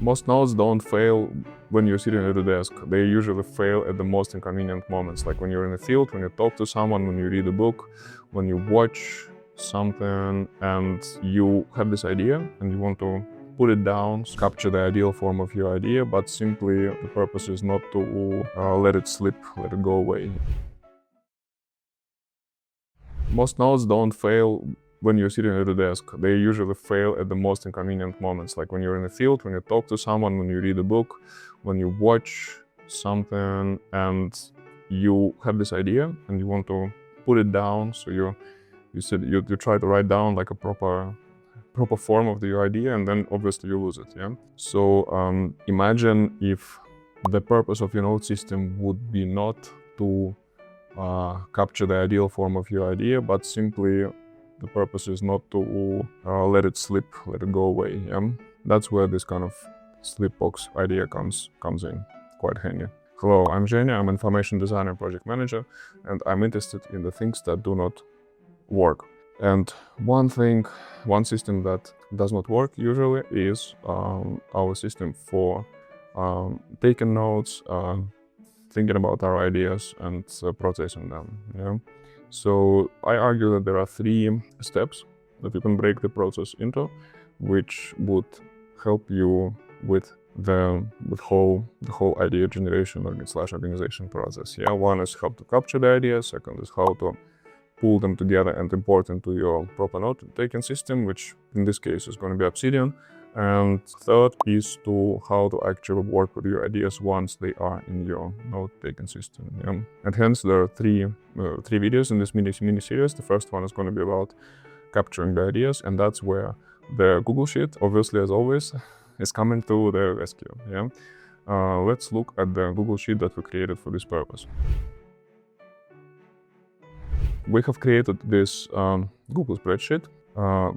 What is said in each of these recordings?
Most notes don't fail when you're sitting at the desk. They usually fail at the most inconvenient moments, like when you're in the field, when you talk to someone, when you read a book, when you watch something and you have this idea and you want to put it down, capture the ideal form of your idea, but simply the purpose is not to let it slip, let it go away. Most notes don't fail when you're sitting at the desk. They usually fail at the most inconvenient moments, like when you're in the field, when you talk to someone, when you read a book, when you watch something and you have this idea and you want to put it down. So you try to write down like a proper form of your idea, and then obviously you lose it. Yeah. So imagine if the purpose of your note system would be not to capture the ideal form of your idea, but simply the purpose is not to let it slip, let it go away. Yeah? That's where this kind of slipbox idea comes in quite handy. Hello, I'm Zhenya, I'm information designer and project manager, and I'm interested in the things that do not work. And one system that does not work usually is our system for taking notes, thinking about our ideas and processing them. Yeah? So I argue that there are 3 steps that you can break the process into, which would help you with the whole idea generation or organization process. Yeah, one is how to capture the ideas. Second is how to pull them together and import them to your proper note-taking system, which in this case is going to be Obsidian. And third is to how to actually work with your ideas once they are in your note-taking system. Yeah? And hence there are 3 videos in this mini series. The first one is going to be about capturing the ideas, and that's where the Google Sheet, obviously as always, is coming to the rescue. Yeah? Let's look at the Google Sheet that we created for this purpose. We have created this Google spreadsheet,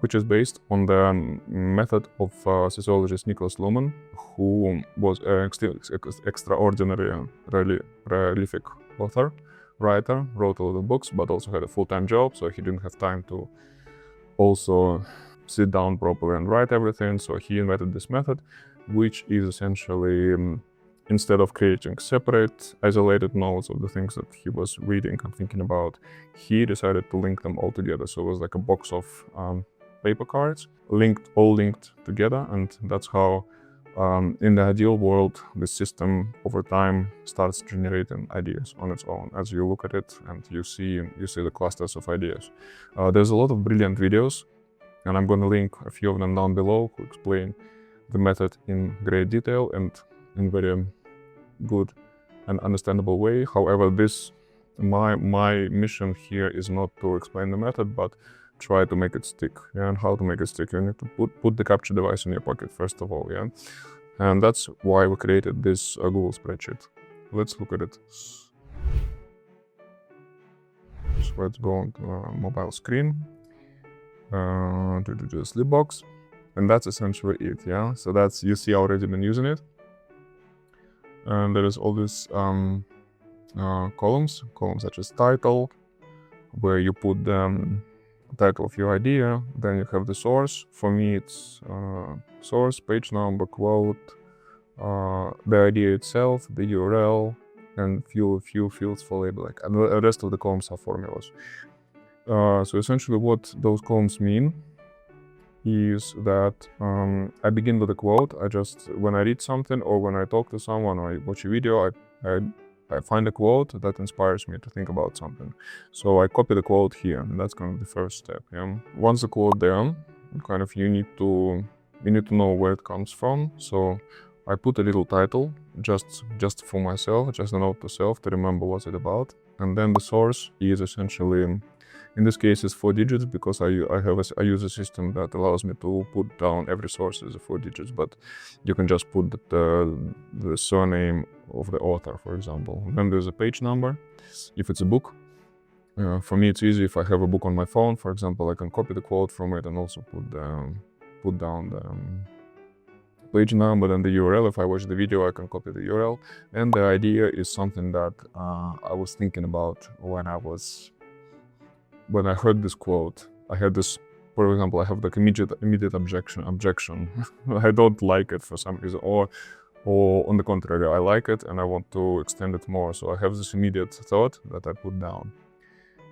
which is based on the method of sociologist Nicholas Luhmann, who was an extraordinary, prolific author, writer, wrote a lot of books, but also had a full-time job, so he didn't have time to also sit down properly and write everything. So he invented this method, which is essentially instead of creating separate, isolated notes of the things that he was reading and thinking about, he decided to link them all together. So it was like a box of paper cards, all linked together, and that's how, in the ideal world, the system over time starts generating ideas on its own. As you look at it and you see the clusters of ideas. There's a lot of brilliant videos, and I'm going to link a few of them down below who explain the method in great detail and in very good and understandable way. However, my mission here is not to explain the method, but try to make it stick. Yeah? And how to make it stick? You need to put the capture device in your pocket first of all. Yeah, and that's why we created this Google spreadsheet. Let's look at it. So let's go on to a mobile screen to do the slipbox, and that's essentially it. Yeah, so that's, you see, already been using it. And there is all these columns such as title, where you put the title of your idea. Then you have the source. For me, it's source, page number, quote, the idea itself, the URL, and few fields for labeling. And the rest of the columns are formulas. So essentially, what those columns mean is that I begin with a quote. When I read something or when I talk to someone or I watch a video, I find a quote that inspires me to think about something. So I copy the quote here, and that's kind of the first step. Yeah? Once the quote there, kind of you need to know where it comes from. So I put a little title just for myself, just a note to self to remember what's it about. And then the source is essentially, in this case, it's 4 digits because I use a system that allows me to put down every source as 4 digits, but you can just put the surname of the author, for example. And then there's a page number, if it's a book. For me, it's easy if I have a book on my phone, for example, I can copy the quote from it and also put down the page number and the URL. If I watch the video, I can copy the URL. And the idea is something that I was thinking about when I heard this quote. I had this for example, I have like immediate objection. I don't like it for some reason, or on the contrary, I like it and I want to extend it more. So I have this immediate thought that I put down.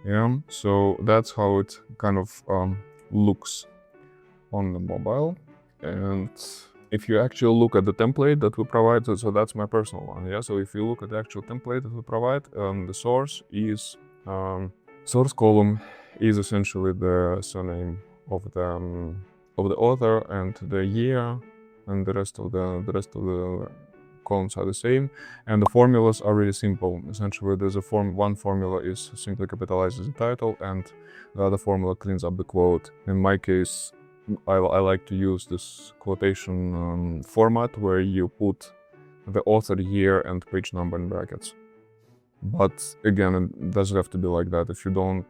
Yeah, so that's how it kind of looks on the mobile. And if you actually look at the template that we provide, so that's my personal one. Yeah, so if you look at the actual template that we provide, the source is source column is essentially the surname of the author and the year, and the rest of the columns are the same. And the formulas are really simple. Essentially, there's one formula is simply capitalizes the title, and the other formula cleans up the quote. In my case, I like to use this quotation format where you put the author, year, and page number in brackets. But again, it doesn't have to be like that. If you don't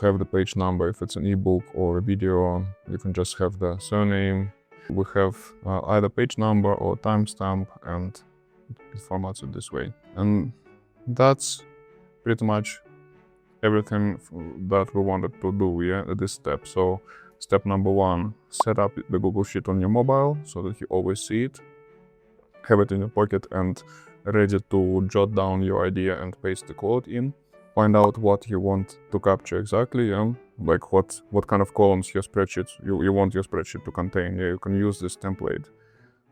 have the page number, if it's an ebook or a video, you can just have the surname. We have either page number or timestamp, and it formats it this way. And that's pretty much everything that we wanted to do, yeah, at this step. So step number 1, set up the Google Sheet on your mobile so that you always see it. Have it in your pocket and ready to jot down your idea and paste the quote in. Find out what you want to capture exactly, yeah? Like what kind of columns your spreadsheet you want your spreadsheet to contain. Yeah, you can use this template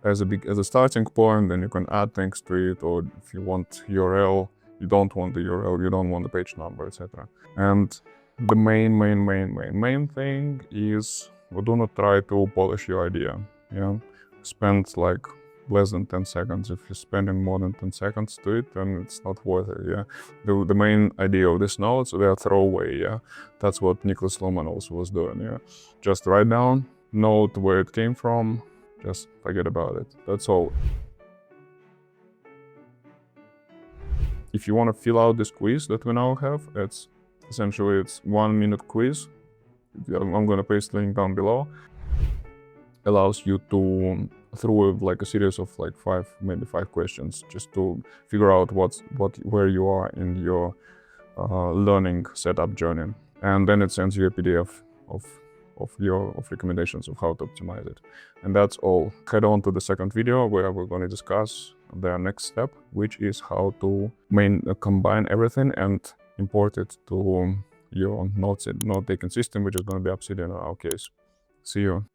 as a starting point, then you can add things to it, or if you want URL, you don't want the URL, you don't want the page number, etc. And the main thing is, do not try to polish your idea. Yeah, spend like less than 10 seconds. If you're spending more than 10 seconds to it, then it's not worth it. Yeah, the main idea of these notes, they are throwaway. Yeah, that's what Nicholas Luhmann also was doing. Yeah, just write down, note where it came from, just forget about it. That's all. If you want to fill out this quiz that we now have, it's 1-minute quiz. I'm gonna paste the link down below. Allows you to through like a series of like 5 questions, just to figure out where you are in your learning setup journey, and then it sends you a PDF of recommendations of how to optimize it. And that's all. Head on to the second video where we're going to discuss the next step, which is how to combine everything and import it to your note-taking system, which is going to be Obsidian in our case. See you.